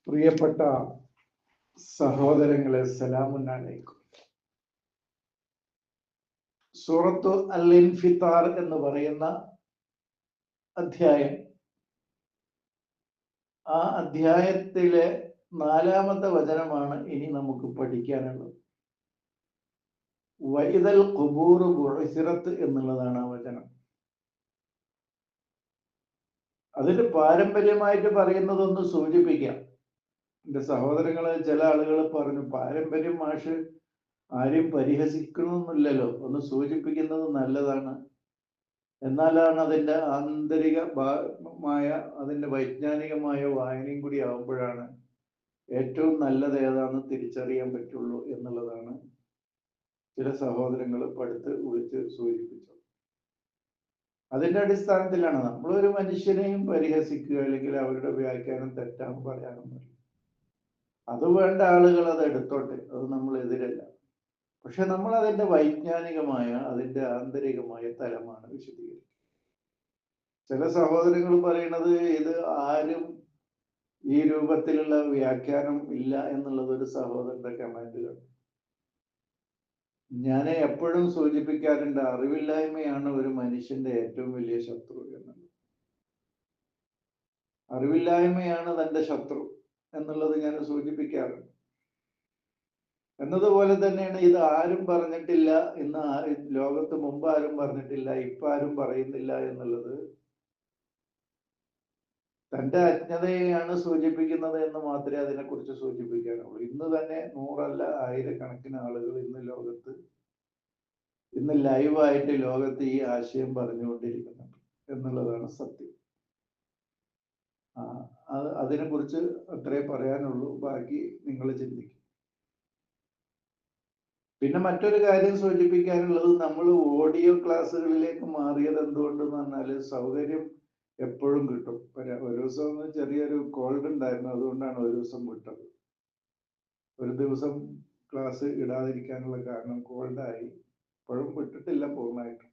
പ്രിയപ്പെട്ട സഹോദരങ്ങളെ, സലാമുൻ അലൈക്കും. സൂറത്തു അൽ-ഇൻഫിത്താർ എന്ന് പറയുന്ന അധ്യായം, ആ അധ്യായത്തിലെ 4-ാമത്തെ വചനമാണ് ഇനി നമുക്ക് പഠിക്കാനുള്ളത്. വഇദൽ ഖുബൂർ ബുഇസിറത്ത് എന്നുള്ളതാണ് ആ വചനം. അതിന് പാരമ്പര്യമായിട്ട് പറയുന്നതൊന്ന് സൂചിപ്പിക്കാം. എൻ്റെ സഹോദരങ്ങളെ, ചില ആളുകൾ പറഞ്ഞു, പാരമ്പര്യം മാഷ് ആരെയും പരിഹസിക്കണമെന്നില്ലല്ലോ, ഒന്ന് സൂചിപ്പിക്കുന്നത് നല്ലതാണ്. എന്നാലാണ് അതിൻ്റെ ആന്തരികമായ അതിൻ്റെ വൈജ്ഞാനികമായ വായനയും കൂടി ആവുമ്പോഴാണ് ഏറ്റവും നല്ലത് ഏതാണെന്ന് തിരിച്ചറിയാൻ പറ്റുള്ളൂ എന്നുള്ളതാണ് ചില സഹോദരങ്ങൾ പടുത്ത് വിളിച്ച് സൂചിപ്പിച്ചത്. അതിൻ്റെ അടിസ്ഥാനത്തിലാണ് നമ്മളൊരു മനുഷ്യനെയും പരിഹസിക്കുക അല്ലെങ്കിൽ അവരുടെ വ്യാഖ്യാനം തെറ്റാന്ന് പറയാനൊന്നുമില്ല. അത് വേണ്ട ആളുകൾ അത് എടുത്തോട്ടെ, അത് നമ്മൾ എതിരല്ല. പക്ഷെ നമ്മൾ അതിൻ്റെ വൈജ്ഞാനികമായ അതിൻ്റെ ആന്തരികമായ തലമാണ് വിശദീകരിക്കുന്നത്. ചില സഹോദരങ്ങൾ പറയുന്നത് ഇത് ആരും ഈ രൂപത്തിലുള്ള വ്യാഖ്യാനം ഇല്ല എന്നുള്ളത് ഒരു സഹോദരന്റെ കമന്റുകൾ. ഞാൻ എപ്പോഴും സൂചിപ്പിക്കാറുണ്ട്, അറിവില്ലായ്മയാണ് ഒരു മനുഷ്യന്റെ ഏറ്റവും വലിയ ശത്രു എന്നുള്ളത്. അറിവില്ലായ്മയാണ് തൻ്റെ ശത്രു എന്നുള്ളത് ഞാൻ സൂചിപ്പിക്കാറുണ്ട്. എന്നതുപോലെ തന്നെയാണ് ഇത് ആരും പറഞ്ഞിട്ടില്ല, ഇന്ന് ലോകത്ത് മുമ്പ് ആരും പറഞ്ഞിട്ടില്ല, ഇപ്പൊ ആരും പറയുന്നില്ല എന്നുള്ളത് തൻ്റെ അജ്ഞതയെയാണ് സൂചിപ്പിക്കുന്നത് എന്ന് മാത്രമേ അതിനെക്കുറിച്ച് സൂചിപ്പിക്കാനുള്ളൂ. ഇന്ന് തന്നെ 100 അല്ല 1000-കണക്കിന് ആളുകൾ ഇന്ന് ലൈവായിട്ട് ലോകത്ത് ഈ ആശയം പറഞ്ഞുകൊണ്ടിരിക്കുന്നുണ്ട് എന്നുള്ളതാണ് സത്യം. അതിനെക്കുറിച്ച് അത്രേ പറയാനുള്ളൂ, ബാക്കി നിങ്ങൾ ചിന്തിക്കും. പിന്നെ മറ്റൊരു കാര്യം സൂചിപ്പിക്കാനുള്ളത്, നമ്മൾ ഓഡിയോ ക്ലാസ്സുകളിലേക്ക് മാറിയത് എന്തുകൊണ്ടെന്ന് പറഞ്ഞാൽ സൗകര്യം എപ്പോഴും കിട്ടും. ഒരു ദിവസം ചെറിയൊരു കോൾഡ് ഉണ്ടായിരുന്നു, അതുകൊണ്ടാണ് ഒരു ദിവസം വിട്ടത്. ഒരു ദിവസം ക്ലാസ് ഇടാതിരിക്കാനുള്ള കാരണം കോൾഡായി. ഇപ്പോഴും വിട്ടിട്ടില്ല പൂർണ്ണമായിട്ട്.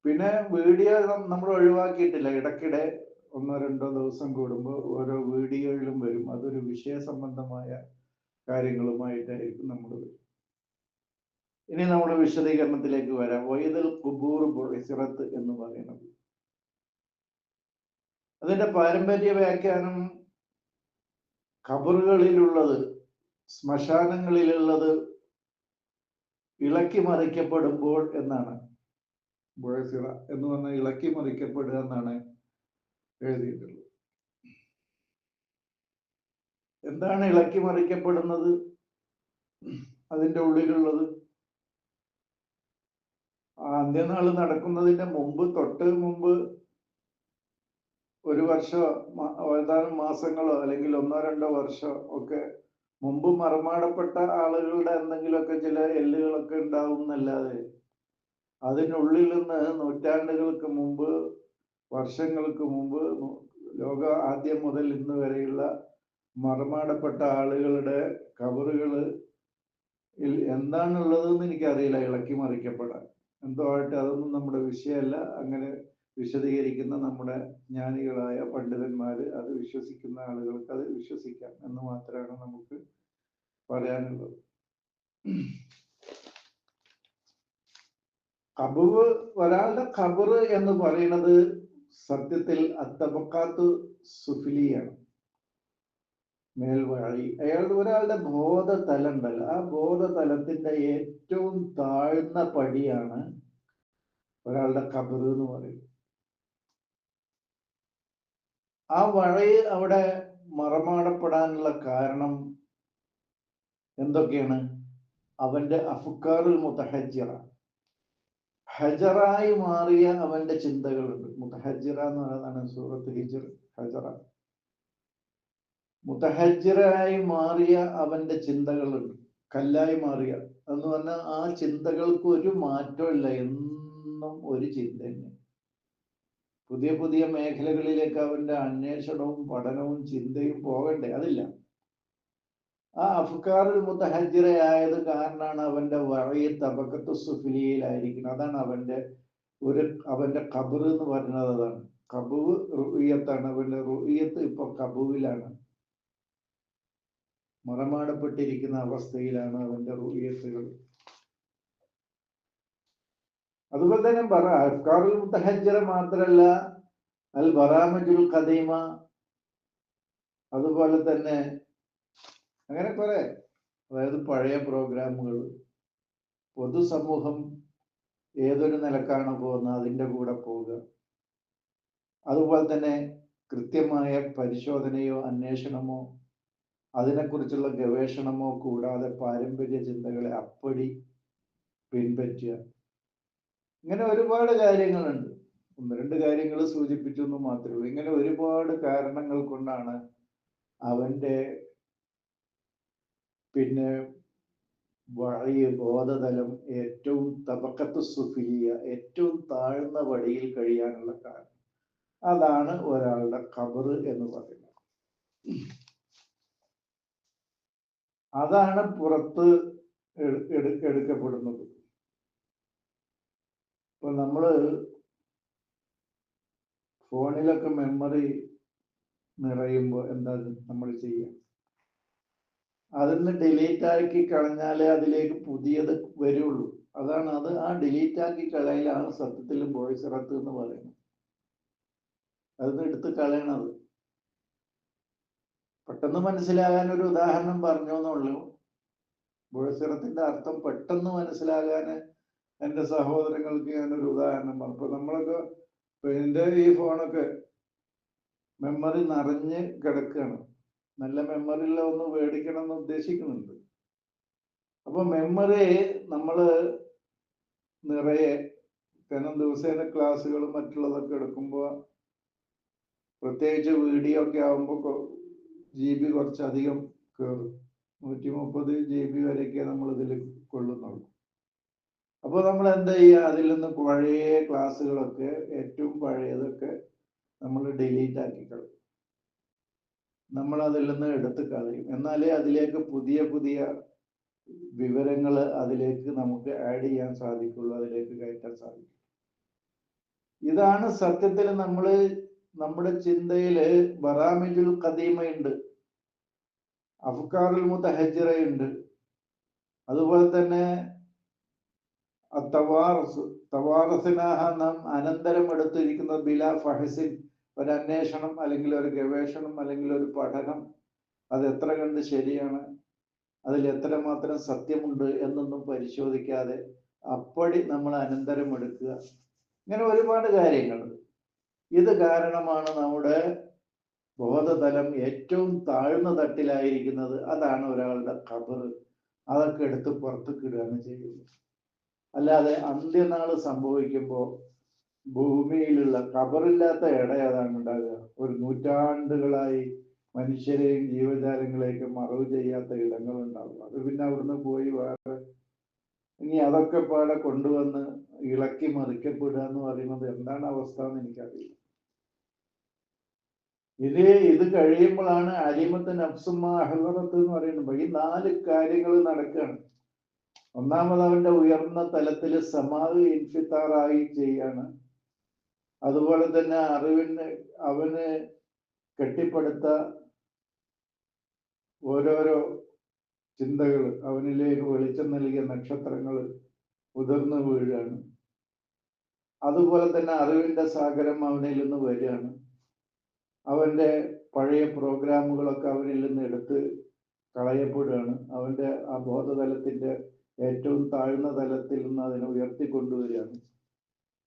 പിന്നെ വീഡിയോ നമ്മൾ ഒഴിവാക്കിയിട്ടില്ല. ഇടയ്ക്കിടെ 1-2 ദിവസം കൂടുമ്പോൾ ഓരോ വീഡിയോയിലും വരും. അതൊരു വിഷയ സംബന്ധമായ കാര്യങ്ങളുമായിട്ടായിരിക്കും നമ്മൾ വരും. ഇനി നമ്മുടെ വിശദീകരണത്തിലേക്ക് വരാം. വഇദൽ ഖുബൂർ ബുഇസിറത്ത് എന്ന് പറയുന്നത്, അതിന്റെ പാരമ്പര്യ വ്യാഖ്യാനം ഖബറുകളിലുള്ളത്, ശ്മശാനങ്ങളിലുള്ളത് ഇളക്കി മറിക്കപ്പെടുമ്പോൾ എന്നാണ്. ബുഇസിറ എന്ന് പറഞ്ഞാൽ ഇളക്കി മറിക്കപ്പെടുക എന്നാണ് എഴുതിയിട്ടുള്ളത്. എന്താണ് ഇളക്കി മറിക്കപ്പെടുന്നത്? അതിൻ്റെ ഉള്ളിലുള്ളത് അന്ത്യനാൾ നടക്കുന്നതിന്റെ തൊട്ട് മുമ്പ് ഒരു വർഷം, ഏതാനും മാസങ്ങളോ അല്ലെങ്കിൽ 1-2 വർഷം ഒക്കെ മുമ്പ് മറമാടപ്പെട്ട ആളുകളുടെ എന്തെങ്കിലുമൊക്കെ ചില എല്ലുകളൊക്കെ ഉണ്ടാവും എന്നല്ലാതെ അതിനുള്ളിൽ നിന്ന് നൂറ്റാണ്ടുകൾക്ക് മുമ്പ്, വർഷങ്ങൾക്ക് മുമ്പ്, ലോക ആദ്യം മുതൽ ഇന്ന് വരെയുള്ള മറമാടപ്പെട്ട ആളുകളുടെ കബറുകൾ എന്താണുള്ളതെന്ന് എനിക്കറിയില്ല. ഇളക്കി മറിക്കപ്പെടാൻ എന്തോ ആയിട്ട്, അതൊന്നും നമ്മുടെ വിഷയമല്ല. അങ്ങനെ വിശദീകരിക്കുന്ന നമ്മുടെ ജ്ഞാനികളായ പണ്ഡിതന്മാർ, അത് വിശ്വസിക്കുന്ന ആളുകൾക്ക് അത് വിശ്വസിക്കാം എന്ന് മാത്രമാണ് നമുക്ക് പറയാനുള്ളത്. ഖബറ്, ഒരാളുടെ ഖബറ് എന്ന് പറയുന്നത് സത്യത്തിൽ അത്തബക്കാത്തു സുഫിലിയാണ്, മേൽവഴി. ഒരാളുടെ ബോധതലം ഉണ്ടല്ലോ, ആ ബോധതലത്തിന്റെ ഏറ്റവും താഴ്ന്ന പടിയാണ് ഒരാളുടെ ഖബറ് എന്ന് പറയുന്നത്. ആ വഴി അവിടെ മറമാടപ്പെടാനുള്ള കാരണം എന്തൊക്കെയാണ്? അവന്റെ അഫ്കാറുൽ മുതഹജ്ജിറ, ഹജറായി മാറിയ അവന്റെ ചിന്തകളുണ്ട്. മുതഹജ്ജിറ എന്ന് പറയുന്നതാണ് സൂറത്ത് ഹിജ്ർ. ഹജറ, മുതഹജ്ജിറായി മാറിയ അവന്റെ ചിന്തകളുണ്ട്, കല്ലായി മാറിയ എന്ന് പറഞ്ഞാൽ ആ ചിന്തകൾക്ക് ഒരു മാറ്റമില്ല, എന്നും ഒരു ചിന്ത തന്നെ. പുതിയ പുതിയ മേഖലകളിലേക്ക് അവന്റെ അന്വേഷണവും പഠനവും ചിന്തയും പോകണ്ടേ? അതില്ല. ആ അഫ്കാറുൽ മുതഹജ്ജിറയായത് കാരണമാണ് അവന്റെ വഴി തബക്കത്തു സുഫിലിയിലായിരിക്കുന്നത്. അതാണ് അവന്റെ ഖബർ എന്ന് പറയുന്നത്. അതാണ് കബുവ് റുഇയത്താണ്. അവന്റെ റുഇയത്ത് ഇപ്പൊ കബുവിലാണ്, മറമാടപ്പെട്ടിരിക്കുന്ന അവസ്ഥയിലാണ് അവന്റെ റുഇയത്തുകൾ. അതുപോലെ തന്നെ അഫ്കാറുൽ മുത്തഹജ്ജിറ മാത്രല്ല, അൽ ബറാമജുൽ ഖദീമ, അതുപോലെ തന്നെ അങ്ങനെ കുറെ, അതായത് പഴയ പ്രോഗ്രാമുകൾ, പൊതുസമൂഹം ഏതൊരു നിലക്കാണ് പോകുന്നത് അതിൻ്റെ കൂടെ പോവുക. അതുപോലെ തന്നെ കൃത്യമായ പരിശോധനയോ അന്വേഷണമോ അതിനെക്കുറിച്ചുള്ള ഗവേഷണമോ കൂടാതെ പാരമ്പര്യ ചിന്തകളെ അപ്പടി പിൻപറ്റുക. ഇങ്ങനെ ഒരുപാട് കാര്യങ്ങളുണ്ട്. ഒന്ന് രണ്ട് കാര്യങ്ങൾ സൂചിപ്പിച്ചു എന്ന് മാത്രമേ ഉള്ളൂ. ഇങ്ങനെ ഒരുപാട് കാരണങ്ങൾ കൊണ്ടാണ് അവന്റെ പിന്നെ ബോധതലം ഏറ്റവും തബക്കത്ത് സുഫിലിയ, ഏറ്റവും താഴ്ന്ന വടിയിൽ കഴിയാനുള്ള കാരണം. അതാണ് ഒരാളുടെ ഖബർ എന്ന് പറയുന്നത്. അതാണ് പുറത്ത് എടുക്കപ്പെടുന്നത്. ഇപ്പൊ നമ്മള് ഫോണിലൊക്കെ മെമ്മറി നിറയുമ്പോൾ എന്താ നമ്മൾ ചെയ്യുക? അതിന്ന് ഡിലീറ്റ് ആക്കി കളഞ്ഞാലേ അതിലേക്ക് പുതിയത് വരുള്ളൂ. അതാണ് അത്. ആ ഡിലീറ്റ് ആക്കി കളയലാണ് സത്യത്തിൽ ബോയ്സിറത്ത് എന്ന് പറയുന്നത്. അത് എടുത്ത് കളയണത്. പെട്ടെന്ന് മനസ്സിലാകാൻ ഒരു ഉദാഹരണം പറഞ്ഞു എന്നുള്ളൂ. ബോയ്സിറത്തിന്റെ അർത്ഥം പെട്ടെന്ന് മനസ്സിലാകാൻ എൻ്റെ സഹോദരങ്ങൾക്ക് ഞാനൊരു ഉദാഹരണം പറഞ്ഞു. ഇപ്പൊ നമ്മളൊക്കെ എൻ്റെ ഈ ഫോണൊക്കെ മെമ്മറി നിറഞ്ഞ് കിടക്കുകയാണ്. നല്ല മെമ്മറിയുള്ള ഒന്ന് മേടിക്കണം എന്ന് ഉദ്ദേശിക്കുന്നുണ്ട്. അപ്പൊ മെമ്മറി നമ്മള് നിറയെ, കാരണം ദിവസേന ക്ലാസ്സുകളും മറ്റുള്ളതൊക്കെ എടുക്കുമ്പോൾ, പ്രത്യേകിച്ച് വീഡിയോ ഒക്കെ ആകുമ്പോൾ GB കുറച്ചധികം കയറും. 130 GB വരെയൊക്കെ നമ്മൾ ഇതിൽ കൊള്ളുന്നുള്ളൂ. അപ്പോൾ നമ്മൾ എന്താ ചെയ്യുക? അതിൽ നിന്ന് പഴയ ക്ലാസ്സുകളൊക്കെ, ഏറ്റവും പഴയതൊക്കെ നമ്മൾ ഡിലീറ്റ് ആക്കി കളയും. നമ്മൾ അതിൽ നിന്ന് എടുത്ത് കളയും. എന്നാലേ അതിലേക്ക് പുതിയ പുതിയ വിവരങ്ങൾ അതിലേക്ക് നമുക്ക് ആഡ് ചെയ്യാൻ സാധിക്കുള്ളൂ, അതിലേക്ക് കയറ്റാൻ സാധിക്കും. ഇതാണ് സത്യത്തിൽ നമ്മുടെ ചിന്തയില് ബറാമിജുൽ ഖദീമയുണ്ട്, അഫ്കാറുൽ മുതഹജ്ജിറയുണ്ട്, അതുപോലെ തന്നെ തവാറസിനാഹ, നാം അനന്തരം എടുത്തിരിക്കുന്നത് ബിലാ ഫഹസിൻ, ഒരു അന്വേഷണം അല്ലെങ്കിൽ ഒരു ഗവേഷണം അല്ലെങ്കിൽ ഒരു പഠനം, അത് എത്ര കണ്ട് ശരിയാണ്, അതിൽ എത്രമാത്രം സത്യമുണ്ട് എന്നൊന്നും പരിശോധിക്കാതെ അപ്പടി നമ്മൾ അനന്തരം എടുക്കുക. ഇങ്ങനെ ഒരുപാട് കാര്യങ്ങൾ. ഇത് കാരണമാണ് നമ്മുടെ ബോധതലം ഏറ്റവും താഴ്ന്ന തട്ടിലായിരിക്കുന്നത്. അതാണ് ഒരാളുടെ ഖബർ. അതൊക്കെ എടുത്ത് പുറത്തേക്ക് ഇടുകയാണ് ചെയ്യുന്നത്. അല്ലാതെ അന്ത്യനാള് സംഭവിക്കുമ്പോൾ ഭൂമിയിലുള്ള ഖബറില്ലാത്ത ഇട ഏതാണ് ഉണ്ടാകുക? ഒരു നൂറ്റാണ്ടുകളായി മനുഷ്യരെയും ജീവജാലങ്ങളെയൊക്കെ മറവ് ചെയ്യാത്ത ഇടങ്ങളുണ്ടാവും. അത് പിന്നെ അവിടുന്ന് പോയി വേറെ, ഇനി അതൊക്കെ പാടെ കൊണ്ടുവന്ന് ഇളക്കി മറിക്കപ്പെടുക എന്ന് പറയുന്നത് എന്താണ് അവസ്ഥ എന്ന് എനിക്കറിയില്ല. ഇത് കഴിയുമ്പോഴാണ് അലിമത്ത് നഫ്സുമ്മ അഹ്ലറത്ത് എന്ന് പറയുന്നത്. ഈ 4 കാര്യങ്ങൾ നടക്കുകയാണ്. ഒന്നാമത് അവന്റെ ഉയർന്ന തലത്തിൽ സമാവ് ഇൻഫിത്താറായി ചെയ്യാണ്. അതുപോലെ തന്നെ അവന് കെട്ടിപ്പടുത്ത ഓരോരോ ചിന്തകൾ, അവനിലേക്ക് വെളിച്ചം നൽകിയ നക്ഷത്രങ്ങൾ ഉതിർന്നു വീഴുകയാണ്. അതുപോലെ തന്നെ അറിവിന്റെ സാഗരം അവനിൽ നിന്ന് വരികയാണ്. അവന്റെ പഴയ പ്രോഗ്രാമുകളൊക്കെ അവനിൽ നിന്ന് എടുത്ത് കളയപ്പെടുകയാണ്. അവന്റെ ആ ബോധതലത്തിന്റെ ഏറ്റവും താഴ്ന്ന തലത്തിൽ നിന്ന് അതിനെ ഉയർത്തിക്കൊണ്ടുവരികയാണ്.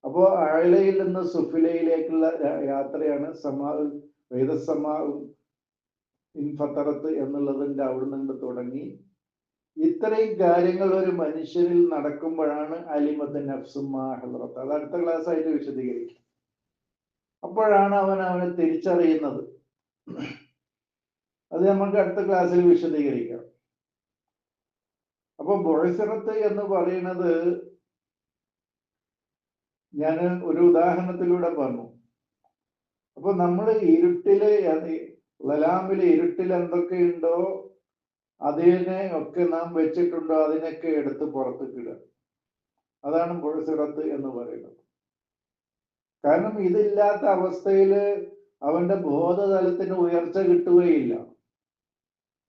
അപ്പോൾ അഴലയിൽ നിന്ന് സുഫിലയിലേക്കുള്ള യാത്രയാണ് വേദസമാവും ഇൻഫത്തറത്ത് എന്നുള്ളതിൻ്റെ അവിടെ നിന്ന് തുടങ്ങി ഇത്രയും കാര്യങ്ങൾ ഒരു മനുഷ്യനിൽ നടക്കുമ്പോഴാണ് അലിമത്ത് നഫ്സുമ്മ ഹളറത്ത്. അത് അടുത്ത ക്ലാസ് ആയിട്ട് വിശദീകരിക്കും. അപ്പോഴാണ് അവനെ തിരിച്ചറിയുന്നത്. അത് നമുക്ക് അടുത്ത ക്ലാസ്സിൽ വിശദീകരിക്കാം. അപ്പൊ ബുഅ്സിറത്ത് എന്ന് പറയുന്നത് ഞാൻ ഒരു ഉദാഹരണത്തിലൂടെ പറഞ്ഞു. അപ്പൊ നമ്മൾ ലലാമില് ഇരുട്ടിൽ എന്തൊക്കെയുണ്ടോ അതിനെ ഒക്കെ നാം വെച്ചിട്ടുണ്ടോ അതിനൊക്കെ എടുത്ത് പുറത്തേക്ക് ഇടുക. അതാണ് ബുഅ്സിറത്ത് എന്ന് പറയുന്നത്. കാരണം ഇതില്ലാത്ത അവസ്ഥയിൽ അവന്റെ ബോധതലത്തിന് ഉയർച്ച കിട്ടുകയില്ല.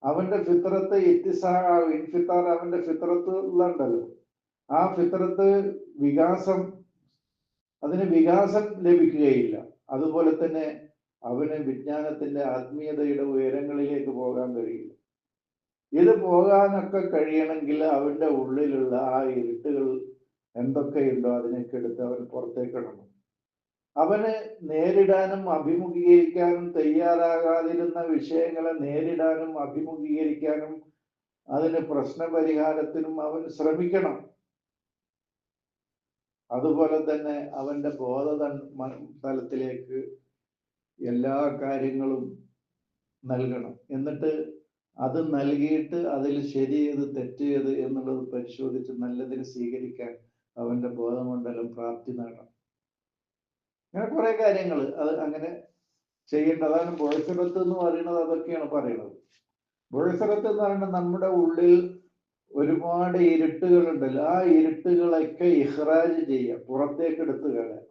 അവന്റെ ഫിത്രത്ത് ഇൻഫിത്താർ, അവന്റെ ഫിത്രത്ത് ഉള്ളണ്ടല്ലോ, ആ ഫിത്രത്ത് അതിന് വികാസം ലഭിക്കുകയില്ല. അതുപോലെ തന്നെ അവന് വിജ്ഞാനത്തിന്റെ ആത്മീയതയുടെ ഉയരങ്ങളിലേക്ക് പോകാൻ കഴിയില്ല. ഇത് പോകാനൊക്കെ കഴിയണമെങ്കിൽ അവന്റെ ഉള്ളിലുള്ള ആ ഇരുട്ടുകൾ എന്തൊക്കെയുണ്ടോ അതിനൊക്കെ എടുത്ത് അവൻ പുറത്തേക്കിടണം. അവന് നേരിടാനും അഭിമുഖീകരിക്കാനും തയ്യാറാകാതിരുന്ന വിഷയങ്ങളെ നേരിടാനും അഭിമുഖീകരിക്കാനും അതിന് പ്രശ്നപരിഹാരത്തിനും അവൻ ശ്രമിക്കണം. അതുപോലെ തന്നെ അവന്റെ തലത്തിലേക്ക് എല്ലാ കാര്യങ്ങളും നൽകണം. എന്നിട്ട് അത് നൽകിയിട്ട് അതിൽ ശരിയേത് തെറ്റേത് എന്നുള്ളത് പരിശോധിച്ച് നല്ലതിന് സ്വീകരിക്കാൻ അവന്റെ ബോധമണ്ഡലം പ്രാപ്തി നേടണം. അങ്ങനെ കുറെ കാര്യങ്ങൾ അത് അങ്ങനെ ചെയ്യേണ്ടത്. അതാണ് ബോഴ്സറത്ത് എന്ന് പറയുന്നത്. അതൊക്കെയാണ് പറയുന്നത്. ബോഴ്സറത്ത് എന്ന് പറയുന്നത് നമ്മുടെ ഉള്ളിൽ ഒരുപാട് ഇരുട്ടുകളുണ്ടല്ലോ, ആ ഇരുട്ടുകളൊക്കെ ഇഹ്റാജ് ചെയ്യുക, പുറത്തേക്ക് എടുത്തു കളയുക.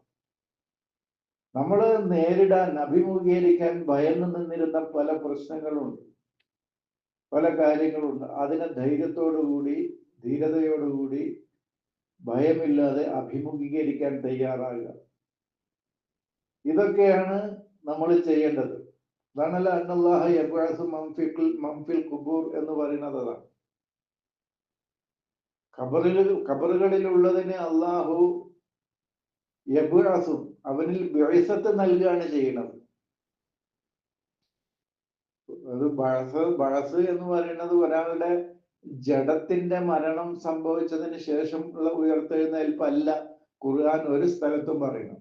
നമ്മൾ നേരിടാൻ അഭിമുഖീകരിക്കാൻ ഭയന്നു നിന്നിരുന്ന പല പ്രശ്നങ്ങളുണ്ട്, പല കാര്യങ്ങളുണ്ട്. അതിനെ ധൈര്യത്തോടുകൂടി ധീരതയോടുകൂടി ഭയമില്ലാതെ അഭിമുഖീകരിക്കാൻ തയ്യാറാകുക. ഇതൊക്കെയാണ് നമ്മൾ ചെയ്യേണ്ടത്. അതാണല്ലോ അന്നല്ലാഹ യബ്അസു മൻഫിൽ ഖുബൂർ എന്ന് പറയുന്നത്. അതാണ് ഖബറുകളിലുള്ളതിന് അള്ളാഹു യബ്അസു, അവനിൽ ബിഅസത്ത് നൽകുകയാണ് ചെയ്യുന്നത്. അത് ബഅസ് എന്ന് പറയുന്നത് ഒരാളുടെ ജഡത്തിന്റെ മരണം സംഭവിച്ചതിന് ശേഷം ഉള്ള ഉയർത്തെഴുന്നേൽപ്പല്ല ഖുർആൻ ഒരു സ്ഥലത്തും പറയുന്നത്.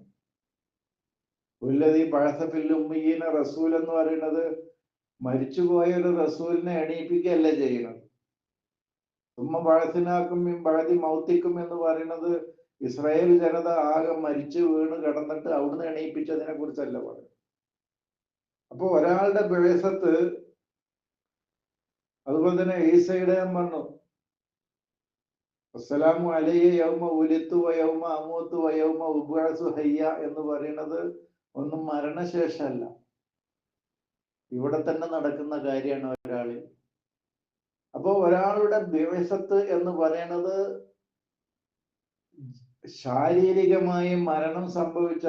ഉല്ലദീ ബഅസ ഫിൽ ഉമ്മീന റസൂൽ എന്ന് പറയുന്നത് മരിച്ചുപോയ ഒരു റസൂലിനെ എണീപ്പിക്കുകയല്ല ചെയ്യുന്നത്. ഉമ്മ ബഅസ്നാകും മിൻ ബഅദി മൗതിക്കും എന്ന് പറയുന്നത് ഇസ്രായേൽ ജനത ആകെ മരിച്ചു വീണ് കിടന്നിട്ട് അവിടുന്ന് എണീപ്പിച്ചതിനെ കുറിച്ചല്ല പറയുന്നത്. അപ്പൊ ഒരാളുടെ ബിഅസത്ത്, അതുപോലെ തന്നെ ഈസയുടെ പറഞ്ഞു അസ്സലാമു അലയ്യ യൗമ ഉലിത്തു വയൗമ അമൂത്തു വയൗമ ഉബ്അസു ഹയ്യ എന്ന് പറയുന്നത് ഒന്നും മരണശേഷമല്ല, ഇവിടെ തന്നെ നടക്കുന്ന കാര്യമാണ് ഒരാളിൽ. അപ്പൊ ഒരാളുടെ ബിഅസത്ത് എന്ന് പറയുന്നത് ശാരീരികമായി മരണം സംഭവിച്ച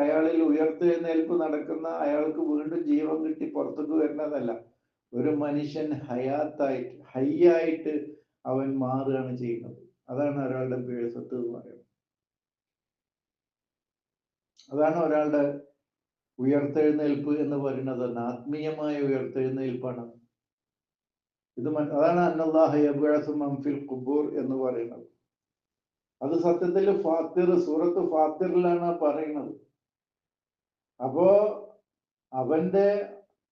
അയാളിൽ ഉയർത്തെഴുന്നേൽപ്പ് നടക്കുന്ന, അയാൾക്ക് വീണ്ടും ജീവൻ കിട്ടി പുറത്തേക്ക് വരുന്നതല്ല. ഒരു മനുഷ്യൻ ഹയ്യായിട്ട് അവൻ മാറുകയാണ് ചെയ്യുന്നത്. അതാണ് ഒരാളുടെ ബിഅസത്ത് എന്ന് പറയുന്നത്. അതാണ് ഒരാളുടെ ഉയർത്തെഴുന്നേൽപ്പ് എന്ന് പറയുന്നത്. ആത്മീയമായ ഉയർത്തെഴുന്നേൽപ്പാണ് ഇത്. അതാണ് അന്നല്ലാഹ യബ്അസു മൻഫിൽ ഖുബൂർ എന്ന് പറയുന്നത്. അത് സത്യത്തിൽ സൂറത്ത് ഫാത്തിറിലാണ് പറയുന്നത്. അപ്പോ അവന്റെ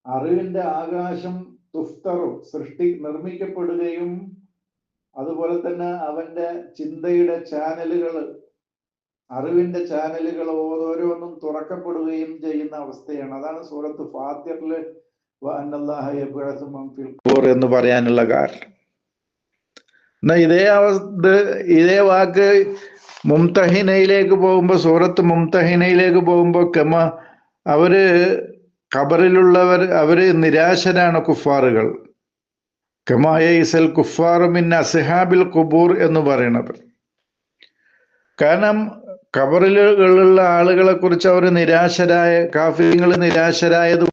അറിവിന്റെ ആകാശം നിർമ്മിക്കപ്പെടുകയും അതുപോലെ തന്നെ അവന്റെ ചിന്തയുടെ ചാനലുകൾ, അറിവിന്റെ ചാനലുകൾ ഓരോന്നും തുറക്കപ്പെടുകയും ചെയ്യുന്ന അവസ്ഥയാണ്. അതാണ് സൂറത്ത് ഫാത്തിറില് അന്നല്ലാഹ യബ്അസു മൻഫിൽ ഖുബൂർ എന്ന് പറയാനുള്ള കാരണം. എന്നാ ഇതേ വാക്ക് മുംതഹിനയിലേക്ക് പോകുമ്പോ, സൂറത്ത് മുംതഹിനയിലേക്ക് പോകുമ്പോ അവര് ഖബറിലുള്ളവർ, അവര് നിരാശരാണ് കുഫാറുകൾ. കമായ ഇസൽ കുഫാറു മിൻ അസ്ഹാബിൽ ഖുബൂർ എന്ന് പറയുന്നത്. കാരണം ഖബറിലുള്ള ആളുകളെ കുറിച്ച് അവർ കാഫിറുകൾ നിരാശരായത്